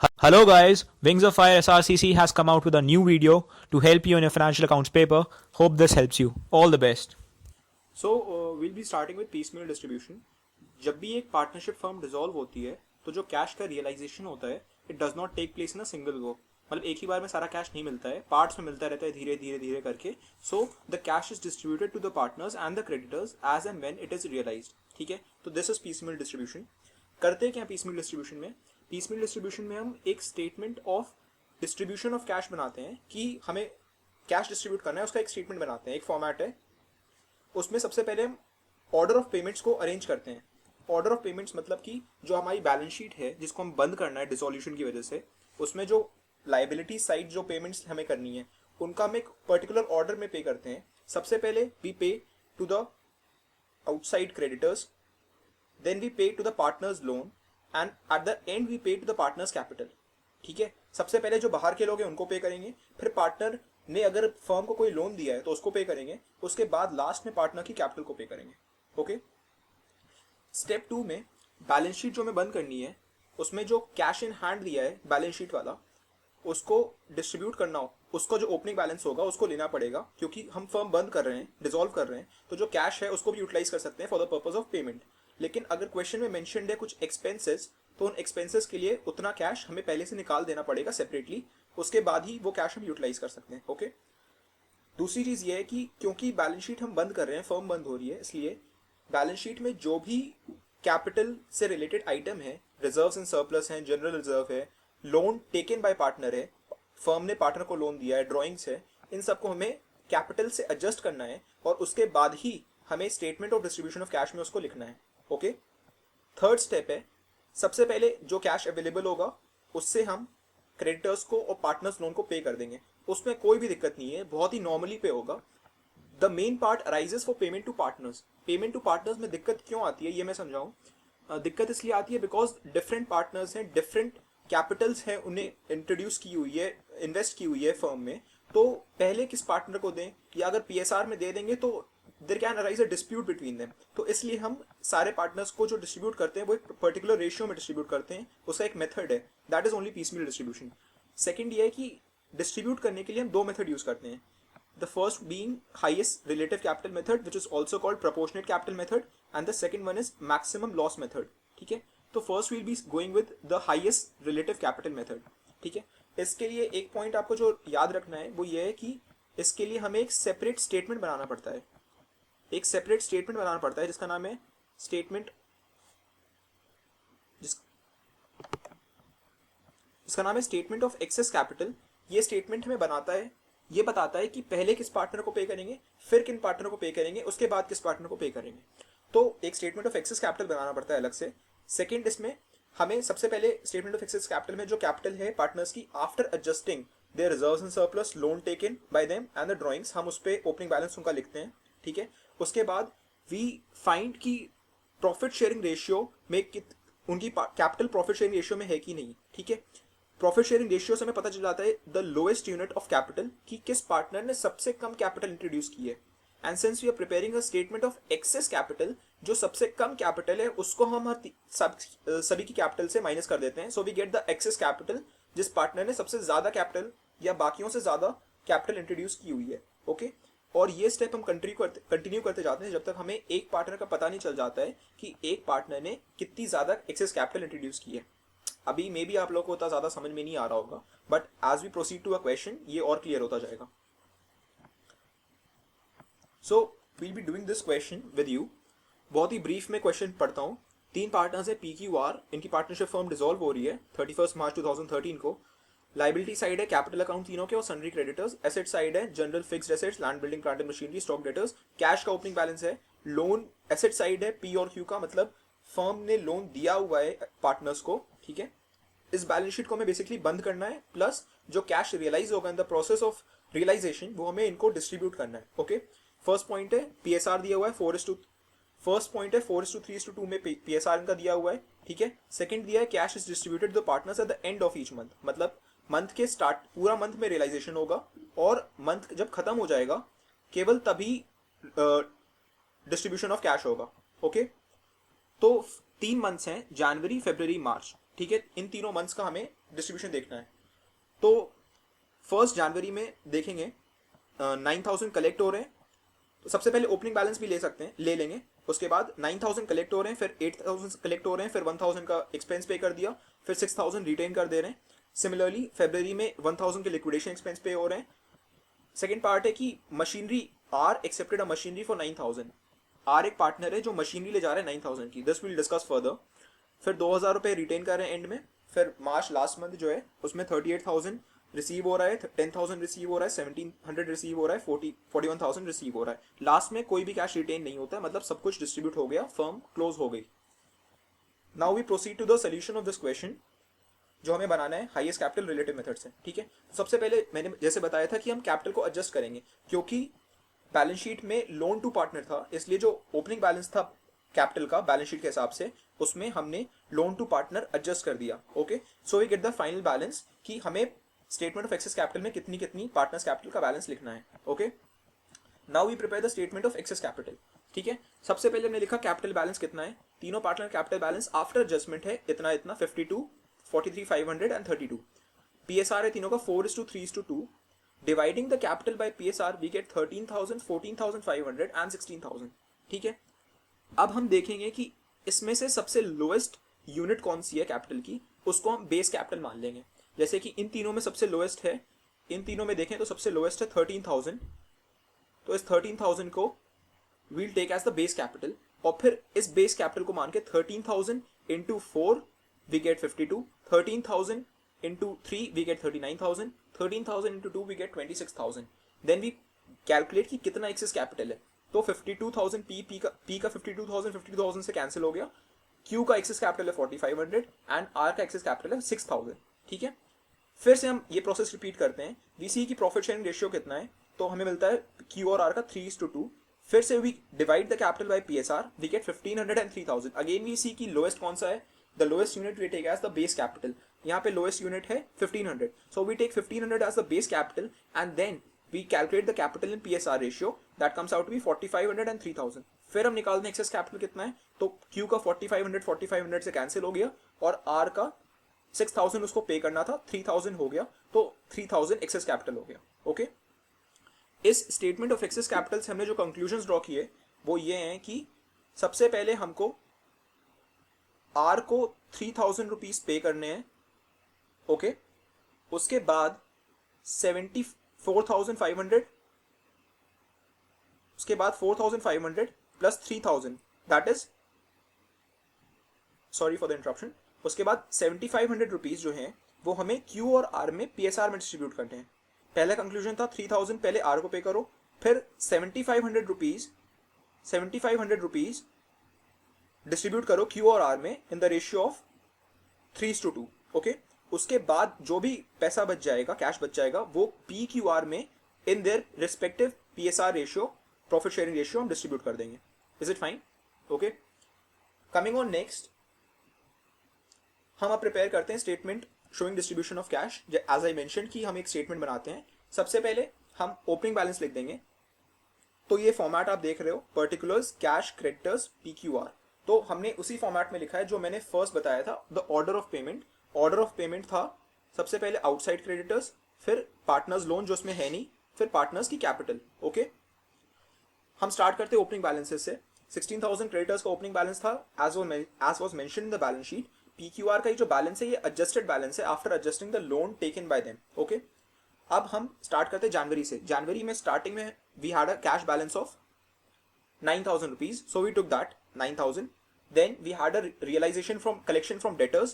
Hello guys, Wings of Fire SRCC has come out with a new video to help you on your financial accounts paper. Hope this helps you. All the best. We'll be starting with piecemeal distribution. जब भी एक partnership firm dissolve होती है तो जो cash का realization होता है it does not take place in a single go. मतलब एक ही बार में सारा कैश नहीं मिलता है, पार्ट्स में मिलता रहता है धीरे धीरे धीरे करके. So the cash is distributed to the partners and the creditors as and when it is realized. ठीक है, तो दिस इज पीसमेल डिस्ट्रीब्यूशन. करते क्या पीसमेल डिस्ट्रीब्यूशन में? पीसमेल डिस्ट्रीब्यूशन में हम एक statement of distribution of cash बनाते हैं कि हमें कैश डिस्ट्रीब्यूट करना है, उसका एक स्टेटमेंट बनाते हैं, एक फॉर्मेट है. उसमें सबसे पहले हम ऑर्डर ऑफ पेमेंट्स को अरेंज करते हैं. ऑर्डर ऑफ पेमेंट्स मतलब कि जो हमारी बैलेंस शीट है जिसको हम बंद करना है डिसोल्यूशन की वजह से, उसमें जो लाइबिलिटी साइड जो पेमेंट्स हमें करनी है उनका हम एक पर्टिकुलर ऑर्डर में पे करते हैं. सबसे पहले we pay to the outside creditors, then we pay to the partners loan and at the end we pay to the partners capital. ठीक है, सबसे पहले जो बाहर के लोग हैं उनको पे करेंगे, फिर पार्टनर ने अगर फर्म को कोई लोन दिया है तो उसको पे करेंगे, उसके बाद लास्ट में पार्टनर की कैपिटल को पे करेंगे. ओके. स्टेप 2 में बैलेंस शीट जो हमें बंद करनी है उसमें जो कैश इन हैंड दिया है बैलेंस शीट वाला उसको डिस्ट्रीब्यूट करना हो, उसको जो ओपनिंग बैलेंस होगा उसको लेना पड़ेगा क्योंकि हम फर्म बंद कर रहे हैं, डिसॉल्व कर रहे हैं, तो जो कैश है उसको भी यूटिलाइज कर सकते हैं for the purpose of payment. लेकिन अगर क्वेश्चन में मेंशन्ड है कुछ एक्सपेंसेस तो उन एक्सपेंसेस के लिए उतना कैश हमें पहले से निकाल देना पड़ेगा सेपरेटली, उसके बाद ही वो कैश हम यूटिलाइज कर सकते हैं. ओके. दूसरी चीज ये है कि क्योंकि बैलेंस शीट हम बंद कर रहे हैं, फर्म बंद हो रही है, इसलिए बैलेंस शीट में जो भी कैपिटल से रिलेटेड आइटम है, रिजर्व्स एंड सरप्लस है, जनरल रिजर्व है, लोन टेकन बाय पार्टनर है, फर्म ने पार्टनर को लोन दिया है, ड्राइंग्स है, इन सबको हमें कैपिटल से एडजस्ट करना है और उसके बाद ही हमें statement of distribution of cash में उसको लिखना है. ओके. थर्ड स्टेप है, सबसे पहले जो कैश अवेलेबल होगा उससे हम क्रेडिटर्स को और पार्टनर्स लोन को पे कर देंगे. उसमें कोई भी दिक्कत नहीं है, बहुत ही नॉर्मली पे होगा. The main part arises for payment to partners. Payment to partners में दिक्कत क्यों आती है ये मैं समझाऊं. दिक्कत इसलिए आती है बिकॉज डिफरेंट पार्टनर्स हैं, डिफरेंट कैपिटल्स हैं, उन्हें इंट्रोड्यूस की हुई है, इन्वेस्ट की हुई है फर्म में. तो पहले किस पार्टनर को दें या अगर पीएसआर में दे देंगे तो there can arise a dispute between them. तो इसलिए हम सारे पार्टनर्स को जो डिस्ट्रीब्यूट करते हैं वो एक पर्टिकुलर रेशियो में डिस्ट्रीब्यूट करते हैं. उसका एक मेथड है, that is only piecemeal distribution. Second ये है कि डिस्ट्रीब्यूट करने के लिए हम दो मेथड यूज करते हैं. The first being highest relative capital method, which is also called proportionate capital method, and the second one is maximum loss method. ठीक है, तो first we'll be going with the highest relative capital method. ठीक है, इसके लिए एक point आपको जो याद रखना है वो ये है कि इसके लिए हमें एक सेपरेट स्टेटमेंट बनाना पड़ता है. एक सेपरेट स्टेटमेंट बनाना पड़ता है जिसका नाम है स्टेटमेंट, जिसका नाम है स्टेटमेंट ऑफ एक्सेस कैपिटल. ये स्टेटमेंट हमें बनाता है, ये बताता है कि पहले किस पार्टनर को पे करेंगे, फिर किन पार्टनर को पे करेंगे, उसके बाद किस पार्टनर को पे करेंगे. तो एक स्टेटमेंट ऑफ एक्सेस कैपिटल बनाना पड़ता है अलग से. सेकंड, इसमें हमें सबसे पहले स्टेटमेंट ऑफ एक्सेस कैपिटल में जो कैपिटल है पार्टनर्स की after adjusting their reserves and surplus, loan taken by them and the drawings, हम उस पे ओपनिंग बैलेंस उनका लिखते हैं. ठीक है, उसके बाद वी फाइंड की प्रॉफिट शेयरिंग रेशियो में उनकी कैपिटल प्रॉफिट शेयरिंग रेशियो में है कि नहीं. ठीक है, प्रॉफिट शेयरिंग रेशियो से हमें पता चल जाता है the lowest unit of capital कि किस पार्टनर ने सबसे कम कैपिटल इंट्रोड्यूस की है. And since we are preparing a statement of excess capital, जो सबसे कम कैपिटल है उसको हम सभी की कैपिटल से माइनस कर देते हैं. So we get the excess capital, जिस पार्टनर ने सबसे ज्यादा कैपिटल या बाकियों से ज्यादा कैपिटल इंट्रोड्यूस की हुई है. ओके. और ये स्टेप हम कंटिन्यू करते जाते हैं जब तक हमें एक पार्टनर का पता नहीं चल जाता है कि एक पार्टनर ने कितनी ज्यादा एक्सेस कैपिटल इंट्रोड्यूस की है. अभी मे बी आप लोगों को उतना ज्यादा समझ में नहीं आ रहा होगा, but as we proceed to a question ये और क्लियर होता जाएगा. So we'll be doing this question with you. बहुत ही ब्रीफ में क्वेश्चन पढ़ता हूँ. तीन पार्टनर्स है PQR, इनकी पार्टनरशिप फर्म डिसॉल्व हो रही है 31 मार्च 2013 को. लाइबिलिटी साइड है कैपिटल अकाउंट तीनों के और सन्ड्री क्रेडिटर्स. एसेट साइड है general fixed assets, land building plant and machinery, stock debtors. Cash का ओपनिंग बैलेंस है. लोन एसेट साइड है P और Q का, मतलब फर्म ने लोन दिया हुआ है पार्टनर्स को. ठीक है, इस बैलेंस शीट को हमें बेसिकली बंद करना है, प्लस जो कैश रियलाइज होगा in the process of realization वो हमें इनको डिस्ट्रीब्यूट करना है. ओके. फर्स्ट पॉइंट है पीएसआर दिया हुआ है 4:, फर्स्ट पॉइंट है 4:3:2 में पीएसआर इनका दिया हुआ है. ठीक है. सेकंड दिया है cash is distributed to the partners at the end of each month, मतलब मंथ के स्टार्ट पूरा मंथ में रियलाइजेशन होगा और मंथ जब खत्म हो जाएगा केवल तभी डिस्ट्रीब्यूशन ऑफ कैश होगा. ओके. तो 3 मंथ्स हैं, जनवरी, फरवरी, मार्च. ठीक है, इन तीनों मंथ्स का हमें डिस्ट्रीब्यूशन देखना है। तो 1 जनवरी में देखेंगे 9,000 कलेक्ट हो रहे हैं, तो सबसे पहले ओपनिंग बैलेंस भी ले सकते हैं, ले लेंगे। उसके बाद 9,000 कलेक्ट हो रहे हैं, फिर 8,000 कलेक्ट हो रहे हैं, फिर 1,000 का एक्सपेंस पे कर दिया, फिर 6,000 रिटेन कर दे रहे हैं। सिमिलरली फरवरी में 1,000 के लिक्विडेशन एक्सपेंस पे हो रहे हैं। सेकेंड पार्ट है कि machinery R accepted a machinery for 9,000। R एक पार्टनर है जो मशीनरी ले जा रहा है 9,000 की, दिस विल डिस्कस फर्दर। फिर 2,000 रुपये रिटेन कर रहे हैं एंड में। फिर मार्च लास्ट मंथ जो है उसमें 38,000 रिसीव हो रहा है, 10,000 रिसीव हो रहा है, 1,700 रिसीव हो रहा है, 41,000 रिसीव हो रहा है। लास्ट में कोई भी कैश रिटेन नहीं होता है, मतलब सब कुछ डिस्ट्रीब्यूट हो गया, फर्म क्लोज हो गई। Now we proceed to the solution of this question, जो हमें बनाना है हाईएस्ट कैपिटल रिलेटिव मेथड से। ठीक है, सबसे पहले मैंने जैसे बताया था कि हम कैपिटल को एडजस्ट करेंगे, क्योंकि बैलेंस शीट में लोन टू पार्टनर था, इसलिए जो ओपनिंग बैलेंस था कैपिटल का बैलेंस शीट के हिसाब से, उसमें हमने लोन टू पार्टनर एडजस्ट कर दिया। Okay, so we get the final balance कि हमें स्टेटमेंट ऑफ एक्सेस कैपिटल में कितनी कितनी पार्टनर्स कैपिटल का बैलेंस लिखना है। Okay, now we prepare the statement of excess capital. ठीक है, सबसे पहले हमने लिखा कैपिटल बैलेंस कितना है, तीनों partner capital balance after adjustment है इतना इतना 52, 43,500 एंड 32। पीएसआर है तीनों का 4:3:2। Dividing the capital by PSR we get 13,000, 14,500 and 16,000। ठीक है, अब हम देखेंगे कि इसमें से सबसे लोएस्ट यूनिट कौन सी है कैपिटल की, उसको हम बेस कैपिटल मान लेंगे। जैसे कि इन तीनों में सबसे लोएस्ट है, इन तीनों में देखें तो सबसे लोएस्ट है 13,000, तो इस 13,000 को we'll take as the base capital, और फिर इस बेस कैपिटल को मान के 13,000 into 4 we get 52, 13,000 into 3 we get 39,000, 13,000 into 2 we get 26,000। Then we calculate कि कितना एक्सेस कैपिटल है, तो 52,000 पी का 52,000 से कैंसिल हो गया। क्यू का एक्सेस कैपिटल है 4,500 एंड आर का एक्सेस कैपिटल है 6,000। ठीक है, फिर से हम ये प्रोसेस रिपीट करते हैं। वी सी की प्रॉफिट शेयरिंग रेशियो कितना है, तो हमें मिलता है क्यू और आर का 3:2। फिर से we divide the capital by PSR, we get 1,500 and 3,000। Again we see की लोएस्ट कौन सा है, the lowest unit we take as the base capital. यहाँ पे लोएस्ट यूनिट है 1,500, so we take 1,500 as the base capital and then we calculate the capital in PSR ratio, that comes out to be 4,500 and 3,000। फिर हम निकालते हैं access capital कितना है, तो Q का 4,500 से कैंसिल हो गया, और R का 6,000 उसको पे करना था, 3,000 हो गया, तो 3,000 एक्सेस कैपिटल हो गया। ओके, इस स्टेटमेंट ऑफ एक्सेस कैपिटल से हमने जो कंक्लूजन ड्रॉ किए वो ये हैं कि सबसे पहले हमको R को 3,000 रुपीज पे करने हैं। ओके, उसके बाद 4,500, उसके बाद 4,500 plus 3,000, that is, sorry for the interruption, उसके बाद 7,500 रुपीज जो हैं वो हमें क्यू और आर में पीएसआर में डिस्ट्रीब्यूट करने हैं। पहला कंक्लूजन था 3,000 पहले आर को पे करो, फिर 7,500 रुपीज डिस्ट्रीब्यूट करो क्यू और आर में in the ratio of 3:2। Okay, उसके बाद जो भी पैसा बच जाएगा, कैश बच जाएगा, वो पी क्यू आर में in their respective PSR ratio, profit sharing ratio हम डिस्ट्रीब्यूट कर देंगे। Is it fine? Okay, coming on next, हम अब प्रिपेयर करते हैं statement showing distribution of cash. As I mention कि हम एक स्टेटमेंट बनाते हैं। सबसे पहले हम ओपनिंग बैलेंस लिख देंगे, तो ये फॉर्मेट आप देख रहे हो, particulars, cash, creditors, P Q are. तो हमने उसी फॉर्मेट में लिखा है जो मैंने फर्स्ट बताया था, the order of payment. Order of payment था सबसे पहले आउटसाइड क्रेडिटर्स, फिर पार्टनर्स लोन जो उसमें है नहीं, फिर पार्टनर्स की कैपिटल। ओके, हम स्टार्ट करते हैं ओपनिंग बैलेंसेस से। 16,000 क्रेडिटर्स का ओपनिंग बैलेंस था, as was mention in the balance sheet. PQR का ये जो बैलेंस है ये एडजस्टेड बैलेंस है after adjusting the loan taken by them. Okay, अब हम स्टार्ट करते हैं जनवरी से। जनवरी में स्टार्टिंग में we had a cash balance of 9,000 rupees, so we took that 9,000. Then we had a realization from collection from debtors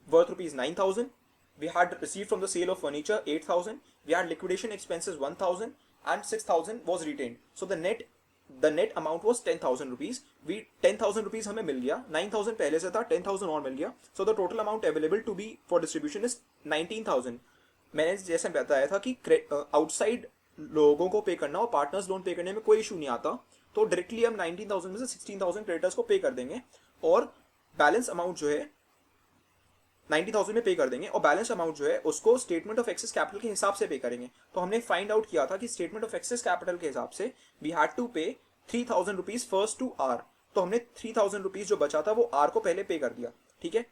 worth rupees 9,000. We had received from the sale of furniture 8,000. We had liquidation expenses 1,000 and 6,000 was retained. So the net amount was 10,000 rupees. 10,000 rupees हमें मिल गया, 9,000 पहले से था, 10,000 और मिल गया. So the total amount available to be for distribution is 19,000. मैंने जैसे बताया था कि आउटसाइड लोगों को पे करना और पार्टनर्स लोन पे करने में कोई इशू नहीं आता, तो डायरेक्टली हम 19,000 में से 16,000 क्रेडिटर्स को पे कर देंगे और बैलेंस अमाउंट जो है 90,000 में पे कर देंगे, और बैलेंस अमाउंट जो है उसको स्टेटमेंट ऑफ एक्सेस कैपिटल के हिसाब से पे करेंगे। तो हमने फाइंड आउट किया था कि स्टेटमेंट ऑफ एक्सेस कैपिटल के हिसाब से वी हैड टू पे 3,000 रुपीज फर्स्ट टू आर। तो हमने 3,000 रुपीज जो बचा था वो आर को पहले पे कर दिया। ठीक है,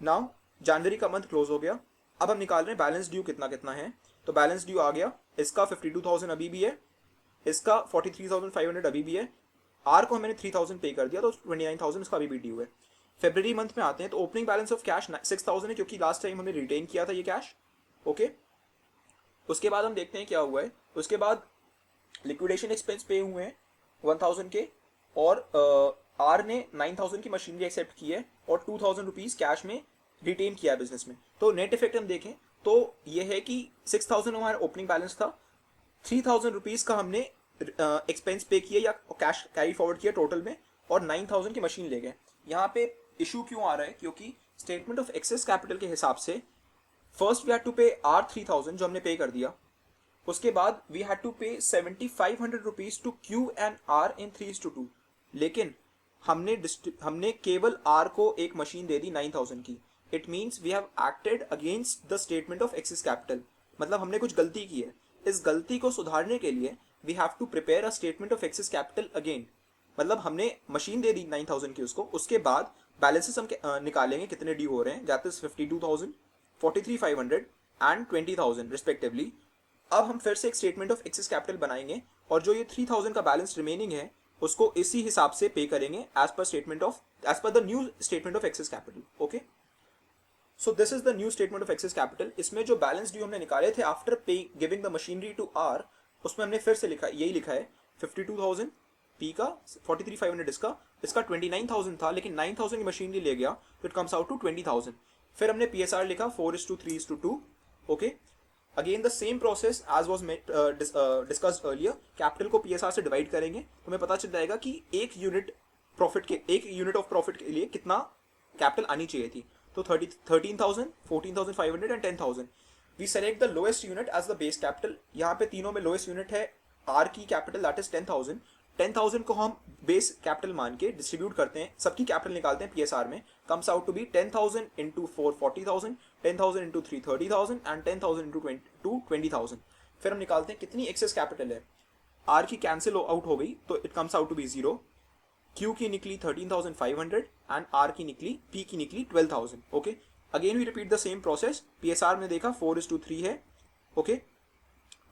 नाउ जनवरी का मंथ क्लोज हो गया। अब हम निकाल रहे हैं बैलेंस ड्यू कितना कितना है। तो बैलेंस ड्यू आ गया, इसका 52,000 अभी भी है, इसका 43,500 अभी भी है, आर को मैंने 3,000 पे कर दिया तो 29,000 इसका अभी भी ड्यू है। फेब्रवरी मंथ में आते हैं तो ओपनिंग बैलेंस ऑफ कैश 6,000 है क्योंकि लास्ट टाइम हमने रिटेन किया था ये कैश। ओके, उसके बाद हम देखते हैं क्या हुआ है। उसके बाद लिक्विडेशन एक्सपेंस पे हुए हैं 1,000 के, और आर ने 9,000 की मशीनरी एक्सेप्ट की है और 2,000 रुपीज कैश में रिटेन किया है बिजनेस में। तो नेट इफेक्ट हम देखें तो ये है कि 6,000 हमारा ओपनिंग बैलेंस था, 3,000 रुपीज का हमने एक्सपेंस पे किया या कैश कैरी फॉरवर्ड किया टोटल में, और 9,000 की मशीन ले गए। यहाँ पे इशू क्यों आ रहा है, क्योंकि स्टेटमेंट ऑफ एक्सेस कैपिटल के हिसाब से फर्स्ट वी हैड टू पे आर 3,000 जो हमने पे कर दिया, उसके बाद we had to pay 7,500 rupees to Q and R in 3:2। लेकिन हमने केवल आर को एक मशीन दे दी 9,000 की। It means we have acted against the statement of excess capital, मतलब हमने कुछ गलती की है। इस गलती को सुधारने के लिए we have to prepare a statement of excess capital again. मतलब हमने मशीन दे दी 9,000 की उसको, उसके बाद बैलेंसेस हम निकालेंगे कितने ड्यू हो रहे हैं, दैट इज 52,000, 43,500 एंड 20,000 रिस्पेक्टिवली। अब हम फिर से एक स्टेटमेंट ऑफ एक्सेस कैपिटल बनाएंगे और जो ये 3,000 का बैलेंस रिमेनिंग है उसको इसी हिसाब से पे करेंगे as per the new statement of excess capital. Okay, so this is the new statement of excess capital. इसमें जो बैलेंस ड्यू हमने निकाले थे after pay giving the machinery to R, उसमें हमने फिर से यही लिखा है 52,000 पी का, 43,500 इसका 29,000 था, लेकिन 9,000 की मशीनरी ले गया तो इट कम्स आउट टू 20,000। फिर हमने PSR लिखा 4:3:2। Okay, again the same process as was discussed earlier. Capital को PSR से डिवाइड करेंगे तो हमें पता चल जाएगा कि एक यूनिट ऑफ प्रॉफिट के लिए कितना कैपिटल आनी चाहिए थी। तो 13,000, 14,500 and 10,000। We select the lowest unit as the base capital. यहाँ पे तीनों में लोएस्ट यूनिट है आर की कैपिटल, दैट इज 10,000। 10,000 को हम बेस कैपिटल मान के डिस्ट्रीब्यूट करते हैं, सबकी कैपिटल निकालते हैं PSR में, comes out to be 10,000 into 4 40,000, 10,000 into 3 30,000 and 10,000 into 20,000। फिर हम निकालते हैं कितनी एक्सेस कैपिटल है। आर की कैंसिल आउट हो गई तो it comes out to be 0। Q की निकली 13,500 एंड आर की निकली, पी की निकली 12,000। Okay, again we repeat the same process. PSR में देखा 4:3 है। ओके,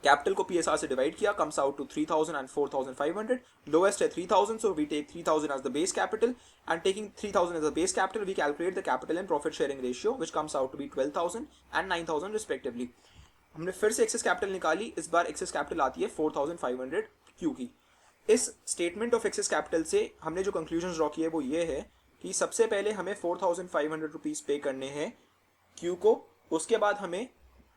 कैपिटल को PSR से डिवाइड किया, comes out to 3,000 and 4,500। Lowest है 3,000, so we take 3,000 as the base capital and taking 3,000 as the base capital we calculate the capital and profit sharing ratio which comes out to be 12,000 and 9,000 respectively. हमने फिर से access capital निकाली, इस बार access capital आती है 4,500 Q की। इस statement of excess capital से हमने जो कंक्लूजन ड्रॉ किए वो ये है कि सबसे पहले हमें 4,500 रुपीज पे करने हैं क्यू को, उसके बाद हमें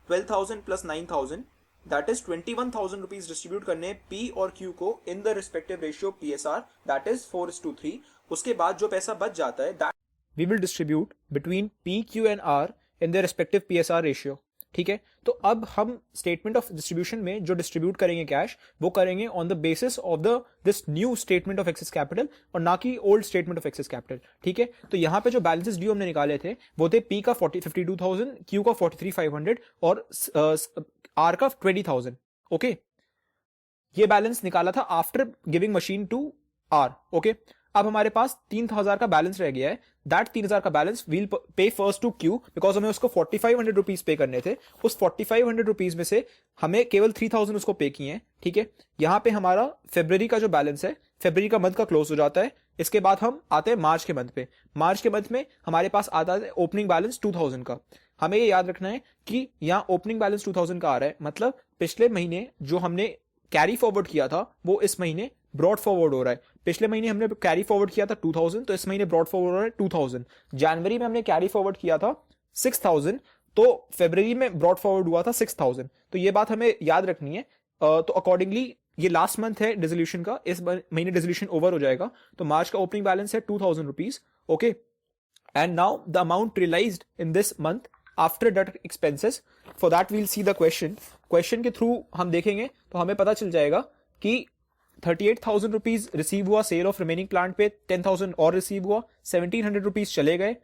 12,000 plus 9,000 that is 21,000 rupees distribute करने पी और क्यू को in the respective ratio PSR that is 4:3। उसके बाद जो पैसा बच जाता है that we will distribute between P, Q and R in their respective PSR ratio. ठीक है, तो अब हम स्टेटमेंट ऑफ डिस्ट्रीब्यूशन में जो डिस्ट्रीब्यूट करेंगे कैश, वो करेंगे on the basis of the this new statement of excess capital और ना कि old statement of excess capital. ठीक है, तो यहाँ पे जो बैलेंसेस ड्यू हमने निकाले थे वो थे पी का 52,000, क्यू का 43,500 और आर का 20,000। ओके, ये बैलेंस निकाला था after giving machine to R. Okay, अब हमारे पास 3,000 का बैलेंस रह गया है। दैट 3,000 का बैलेंस वील पे फर्स्ट टू क्यू बिकॉज हमें उसको 4,500 रुपीज पे करने थे। उस 4,500 रुपीज में से हमें केवल 3,000 उसको पे किए हैं। ठीक है, यहाँ पे हमारा फेब्रवरी का जो बैलेंस है, फेब्रवरी का मंथ का क्लोज हो जाता है। इसके बाद हम आते हैं मार्च के मंथ पे। मार्च के मंथ में हमारे पास आता है ओपनिंग बैलेंस 2,000 का। हमें ये याद रखना है कि यहाँ ओपनिंग बैलेंस 2,000 का आ रहा है, मतलब पिछले महीने जो हमने कैरी फॉरवर्ड किया था वो इस महीने ब्रॉड फॉरवर्ड हो रहा है। पिछले महीने हमने कैरी फॉरवर्ड किया था 2,000, तो इस महीने ब्रॉड फॉरवर्ड हो रहा है 2,000। जनवरी में हमने कैरी फॉरवर्ड किया था 6,000, तो फरवरी में ब्रॉड फॉरवर्ड हुआ था 6,000। तो ये बात हमें याद रखनी है। तो अकॉर्डिंगली ये लास्ट मंथ है डिसोल्यूशन का, इस महीने डिसोल्यूशन ओवर हो जाएगा। तो मार्च का ओपनिंग बैलेंस है 2,000 rupees. Okay, and now the amount realized in this month after debt expenses, for that we'll see the question के थ्रू हम देखेंगे तो हमें पता चल जाएगा कि 38,000 रुपीज रिसीव हुआ सेल ऑफ रिमेनिंग प्लांट पे, 10,000 और रिसीव हुआ, 1,700 रुपीज चले गए,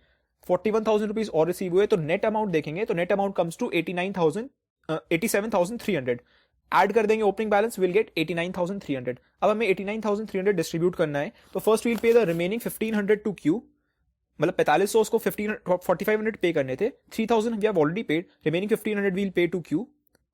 41,000 रुपीज और रिसीव हुए। तो नेट अमाउंट देखेंगे तो net amount comes to 87,300। Add कर देंगे ओपनिंग बैलेंस, विल गेट 89,300। अब हमें 89,300 डिस्ट्रीब्यूट करना है। तो first we'll pay the remaining 1,500 to Q, मतलब 4500 उसको 4500 पे करने थे, 3000 we have already paid, remaining 1500 we'll pay to Q.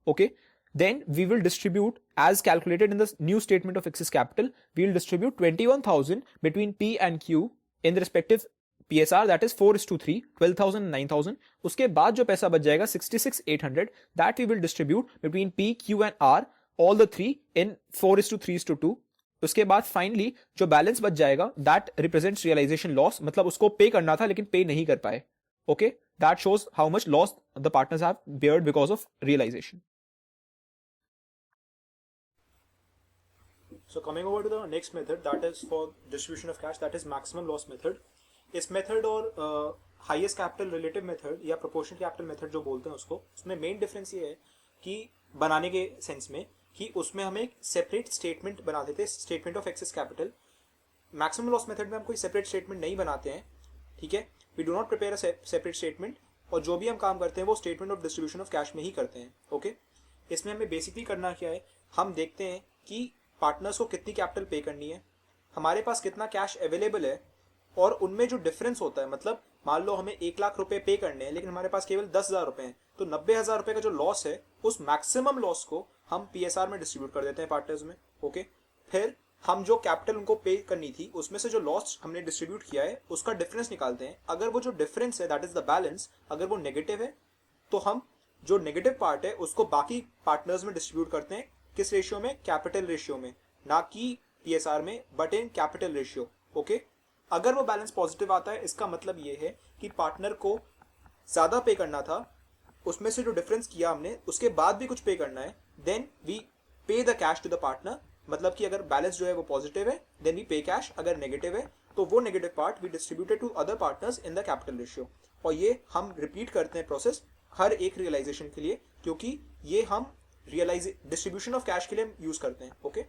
Okay, then we will distribute as calculated in the new statement of excess capital. We will distribute 21,000 between P and Q in the respective PSR, that is 4:3, 12,000 and 9,000. उसके बाद जो पैसा बच जाएगा 66,800, that we will distribute between P, Q and R, all the three in 4:3:2. उसके बाद finally जो balance बच जाएगा दैट रिप्रेजेंट्स रियलाइजेशन लॉस, मतलब उसको पे करना था लेकिन पे नहीं कर पाए. Okay, that shows how much loss the partners have beared because of realization. So coming over to the next method, that is for distribution of cash, that is maximum loss method. इस method और highest capital relative method या proportional capital method जो बोलते हैं उसको, उसमें main difference ये है कि बनाने के सेंस में कि उसमें हम एक सेपरेट स्टेटमेंट बना देते हैं, statement of excess capital. Maximum loss method में हम कोई सेपरेट स्टेटमेंट नहीं बनाते हैं. ठीक है, we do not prepare a separate statement, और जो भी हम काम करते हैं वो statement of distribution of cash में ही करते हैं. ओके, इसमें हमें बेसिकली करना क्या है, हम देखते हैं कि पार्टनर्स को कितनी कैपिटल पे करनी है, हमारे पास कितना कैश अवेलेबल है, और उनमें जो डिफरेंस होता है, मतलब मान लो हमें 1,00,000 रुपए पे करने हैं लेकिन हमारे पास केवल 10,000 रुपए हैं, तो 90,000 रुपए का जो लॉस है उस मैक्सिमम लॉस को हम पीएसआर में डिस्ट्रीब्यूट कर देते हैं पार्टनर्स में. ओके, फिर हम जो कैपिटल उनको पे करनी थी उसमें से जो लॉस हमने डिस्ट्रीब्यूट किया है उसका डिफरेंस निकालते हैं. अगर वो जो डिफरेंस है दैट इज द बैलेंस, अगर वो नेगेटिव है तो हम जो नेगेटिव पार्ट है उसको बाकी पार्टनर्स में डिस्ट्रीब्यूट करते हैं. किस रेशियो में? कैपिटल रेशियो में, ना कि पीएसआर में but in capital ratio. Okay, अगर वो बैलेंस पॉजिटिव आता है इसका मतलब ये है कि पार्टनर को ज्यादा पे करना था, उसमें से जो डिफरेंस किया हमने उसके बाद भी कुछ पे करना है, then we pay the cash to the partner. मतलब कि अगर बैलेंस जो है वो पॉजिटिव है देन वी पे कैश, अगर नेगेटिव है तो वो negative part we distributed to other partners in the capital ratio. और ये हम रिपीट करते हैं प्रोसेस हर एक रियलाइजेशन के लिए, क्योंकि ये हम डिस्ट्रीब्यूशन ऑफ कैश के लिए यूज करते हैं. ओके,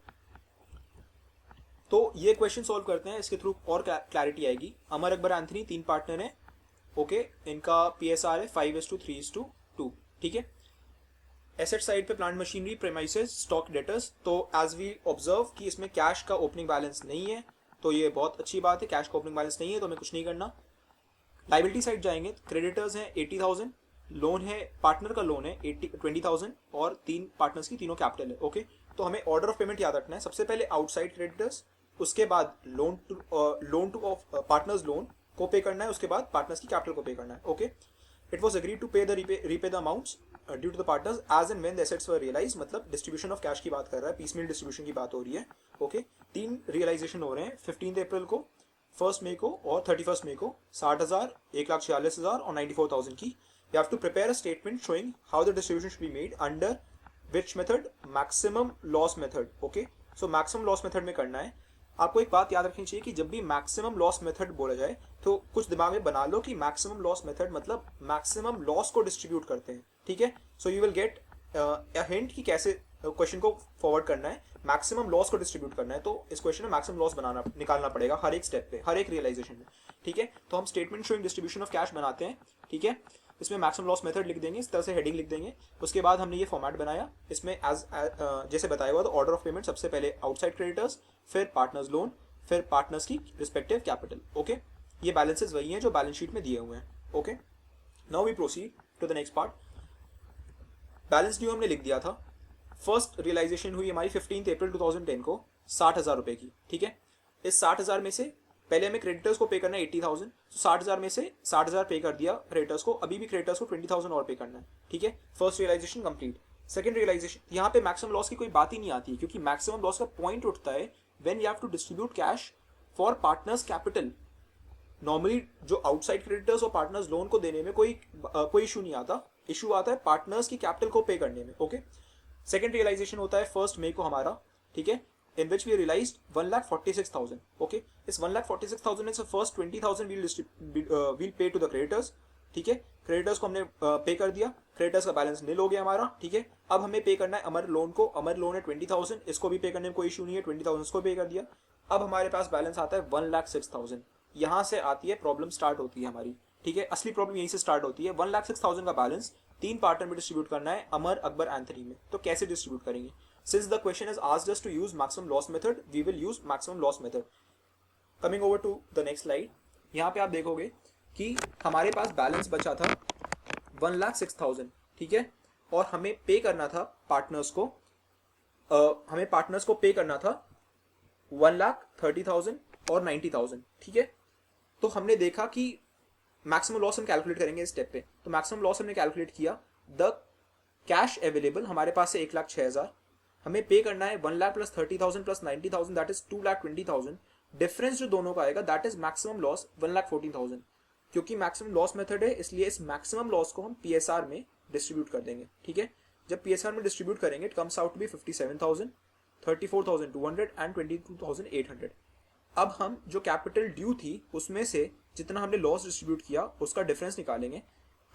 तो ये क्वेश्चन सॉल्व करते हैं, इसके थ्रू और क्लैरिटी आएगी. अमर अकबर एंथनी 3 पार्टनर हैं. ओके, इनका पीएसआर है 5:3:2. ठीक है, एसेट साइड पे plant machinery, premises, stock debtors. तो एज वी ऑब्जर्व कि इसमें कैश का ओपनिंग बैलेंस नहीं है, तो ये बहुत अच्छी बात है, कैश का ओपनिंग बैलेंस नहीं है तो हमें कुछ नहीं करना. लाइबिलिटी साइड जाएंगे, क्रेडिटर्स हैं 80,000, लोन है, पार्टनर का लोन है 20,000 और 3 पार्टनर्स की तीनों कैपिटल है. ओके, तो हमें ऑर्डर ऑफ पेमेंट याद रखना है. सबसे पहले आउटसाइड क्रेडिटर्स, उसके बाद loan two of partners loan को पे करना है, उसके बाद पार्टनर्स की कैपिटल को पे करना है. Okay, it was agreed to pay the repay the amounts due to the partners as and when the assets were realise. मतलब डिस्ट्रीब्यूशन ऑफ कैश की बात कर रहा है, पीसमेल डिस्ट्रीब्यूशन की बात हो रही है. ओके, 3 रियलाइजेशन हो रहे हैं, 15 अप्रैल को, 1 मई को और 31 मई को. 60,000, 1,46,000 और 94,000 की. You have to prepare a statement showing how the distribution should be made under which method? Maximum loss method. Okay, so maximum loss method में करना है. आपको एक बात याद रखनी चाहिए कि जब भी मैक्सिमम लॉस मेथड बोला जाए तो कुछ दिमाग में बना लो कि मैक्सिमम लॉस मेथड मतलब मैक्सिमम लॉस को डिस्ट्रीब्यूट करते हैं. ठीक है, so you will get a hint कि कैसे क्वेश्चन को फॉरवर्ड करना है. मैक्सिमम लॉस को डिस्ट्रीब्यूट करना है, तो इस क्वेश्चन में मैक्सिमम लॉस निकालना पड़ेगा हर एक स्टेप पे, हर एक रियलाइजेशन में. ठीक है, तो हम statement showing distribution of cash बनाते हैं. ठीक है, इसमें मैक्सिमम लॉस मेथड लिख देंगे, इस तरह से हेडिंग लिख देंगे. उसके बाद हमने ये फॉर्मेट बनाया, इसमें जैसे बताया हुआ, तो ऑर्डर ऑफ पेमेंट सबसे पहले आउटसाइड क्रेडिटर्स, फिर पार्टनर्स लोन, फिर पार्टनर्स की रिस्पेक्टिव कैपिटल. ओके, ये बैलेंसेस वही हैं जो बैलेंस शीट में दिए हुए हैं. Okay, now we proceed to the next part. Balance due हमने लिख दिया था. फर्स्ट रियलाइजेशन हुई हमारी 15 अप्रैल 2010 को 60,000 रुपए की. ठीक है, इस 60,000 में से पहले हमें क्रेडिटर्स को पे करना है 80,000, तो 60,000 में से 60,000 पे कर दिया क्रेडिटर्स को. अभी भी क्रेडिटर्स को 20,000 और पे करना है. ठीक है, first realization complete. Second realization, यहाँ पे मैक्सिमम लॉस की कोई बात ही नहीं आती है, क्योंकि मैक्सिमम लॉस का पॉइंट उठता है when you have to distribute cash for partners capital. Normally जो आउटसाइड क्रेडिटर्स और पार्टनर्स लोन को देने में कोई इशू नहीं आता. इशू आता है पार्टनर्स की कैपिटल को पे करने में. ओके, सेकंड रियलाइजेशन होता है 1 मई को हमारा. ठीक है, in which we realized 1,46,000. Okay, इस 1,46,000 में से first 20,000 we'll pay to the creditors. ठीक है, क्रेडिटर्स को हमने पे कर दिया, क्रेडिटर्स का बैलेंस नील हो गया हमारा. ठीक है, अब हमें पे करना है अमर लोन को. अमर लोन है 20,000, इसको भी पे करने में कोई इशू नहीं है, 20,000 इसको पे कर दिया. अब हमारे पास बैलेंस आता है 1,06,000. यहाँ से आती है प्रॉब्लम, स्टार्ट होती है हमारी. ठीक है, असली प्रॉब्लम यहीं से स्टार्ट होती है. 1,06,000 का बैलेंस 3 पार्टनर में डिस्ट्रीब्यूट करना है, अमर, अकबर, एंथनी में. तो कैसे डिस्ट्रीब्यूट करेंगे? Since the question has asked us to use maximum loss method, we will use maximum loss method. Coming over to the next slide, यहाँ पे आप देखोगे कि हमारे पास बैलेंस बचा था 1,06,000, ठीक है, और हमें पे करना था पार्टनर्स को, पे करना था 1,30,000 और 90,000, ठीक है। तो हमने देखा कि मैक्सिमम लॉस हम कैलकुलेट करेंगे इस स्टेप पे, तो मैक्सिमम लॉस हमने कैलकुलेट किया। द कैश अवेलेबल हमारे पास है 1,06,000, हमें पे करना है 1,00,000 plus 30,000 plus 90,000, that is 2,20,000। Difference जो दोनों का आएगा दैट इज मैक्सिमम लॉस 1,14,000। क्योंकि मैक्सिमम लॉस मेथड है इसलिए इस मैक्सिमम लॉस को हम पीएसआर में डिस्ट्रीब्यूट कर देंगे, ठीक है। जब पीएसआर में डिस्ट्रीब्यूट करेंगे it comes out to be 57,000, 34,200 and 22,800। अब हम जो कैपिटल ड्यू थी उसमें से जितना हमने लॉस डिस्ट्रीब्यूट किया उसका डिफरेंस निकालेंगे।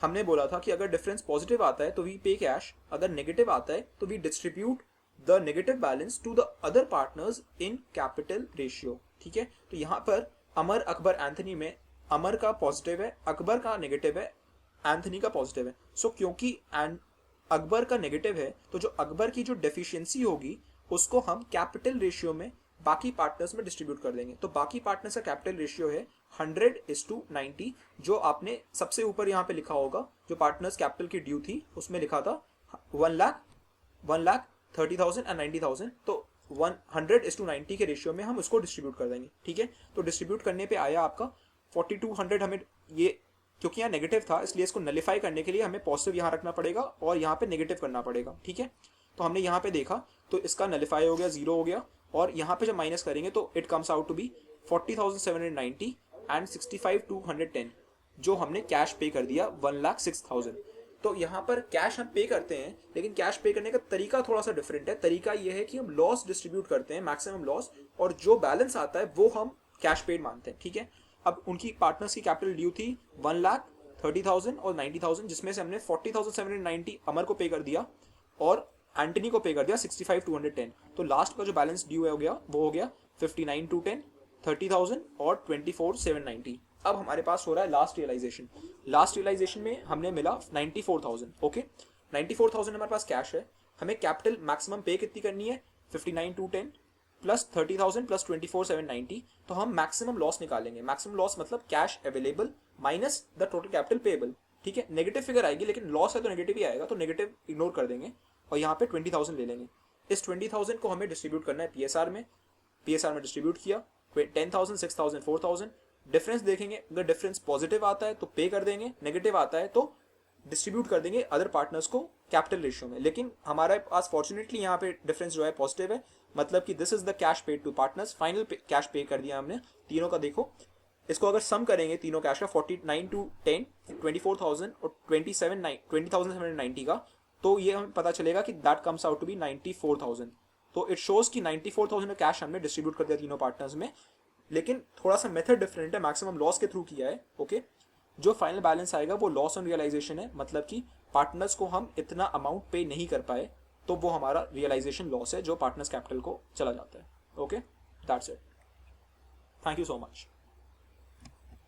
हमने बोला था कि अगर डिफरेंस पॉजिटिव आता है तो वी पे कैश, अगर नेगेटिव आता है तो we distribute the negative balance to the other partners in capital ratio, ठीक है। तो यहाँ पर अमर, अकबर, एंथनी में अमर का पॉजिटिव है, अकबर का नेगेटिव है, एंथनी का पॉजिटिव है। सो क्योंकि अकबर का नेगेटिव है तो जो अकबर की जो डेफिशिएंसी होगी उसको हम कैपिटल रेशियो में बाकी पार्टनर्स में डिस्ट्रीब्यूट कर देंगे। तो बाकी पार्टनर्स का कैपिटल रेशियो है 100:90, जो आपने सबसे ऊपर यहाँ पे लिखा होगा, जो पार्टनर्स कैपिटल की ड्यू थी उसमें लिखा था 1,30,000 एंड 90,000। तो 100:90 के रेशियो में हम उसको डिस्ट्रीब्यूट कर देंगे, ठीक है। तो डिस्ट्रीब्यूट करने पे आया आपका 4,200। हमें ये क्योंकि यहाँ नेगेटिव था इसलिए इसको नलिफाई करने के लिए हमें पॉजिटिव यहाँ रखना पड़ेगा और यहाँ पे नेगेटिव करना पड़ेगा, ठीक है। तो हमने यहाँ पे देखा तो इसका नलिफाई हो गया, 0 हो गया, और यहाँ पे जब माइनस करेंगे तो it comes out to be 40,790 and 65,210, जो हमने कैश पे कर दिया 1,06,000। तो यहाँ पर कैश हम पे करते हैं लेकिन कैश पे करने का तरीका थोड़ा सा डिफरेंट है। तरीका ये है कि हम लॉस डिस्ट्रीब्यूट करते हैं, मैक्सिमम लॉस, और जो बैलेंस आता है वो हम कैश पेड मानते हैं, ठीक है। अब उनकी पार्टनर्स की कैपिटल ड्यू थी 1,30,000 और 90,000, जिसमें से हमने 40,790 अमर को पे कर दिया और एंटनी को पे कर दिया 65,210। तो लास्ट का जो बैलेंस ड्यू हो गया वो हो गया 59,210, 30,000 और 24,790। अब हमारे पास हो रहा है लास्ट रियलाइजेशन। लास्ट रियलाइजेशन में हमने मिला 94,000, ओके। 94,000 हमारे पास कैश है, हमें कैपिटल मैक्सिमम पे कितनी करनी है, 59,210 प्लस 30,000 प्लस 24,790। तो हम मैक्सिमम लॉस निकालेंगे। मैक्सिमम लॉस मतलब cash available minus the total capital payable, ठीक है। नेगेटिव फिगर आएगी लेकिन लॉस है तो नेगेटिव ही आएगा, तो नेगेटिव इग्नोर कर देंगे और यहाँ पे 20,000 ले लेंगे। इस 20,000 को हमें डिस्ट्रीब्यूट करना है पीएसआर में। पीएसआर में डिस्ट्रीब्यूट किया 10,000, 6,000, 4,000। डिफरेंस देखेंगे, अगर डिफरेंस पॉजिटिव आता है तो पे कर देंगे, नेगेटिव आता है तो डिस्ट्रीब्यूट कर देंगे अदर पार्टनर्स को कैपिटल रेशियो में। लेकिन हमारे पास फॉर्चुनेटली यहाँ पे डिफरेंस जो है पॉजिटिव है, मतलब कि this is the cash paid to partners. Final cash pay कर दिया हमने तीनों का। देखो इसको अगर सम करेंगे तीनों कैश का 49,210, 24,000 और 20,790 का, तो ये हमें पता चलेगा कि that comes out to be 94,000। तो इट शोज कि 94,000 का कैश हमने डिस्ट्रीब्यूट कर दिया तीनों पार्टनर्स में, लेकिन थोड़ा सा मेथड डिफरेंट है, मैक्सिमम लॉस के थ्रू किया है, ओके। जो फाइनल बैलेंस आएगा वो लॉस ऑन रियलाइजेशन है, मतलब कि पार्टनर्स को हम इतना अमाउंट पे नहीं कर पाए तो वो हमारा रियलाइजेशन लॉस है जो पार्टनर्स कैपिटल को चला जाता है, okay. That's it, thank you so much.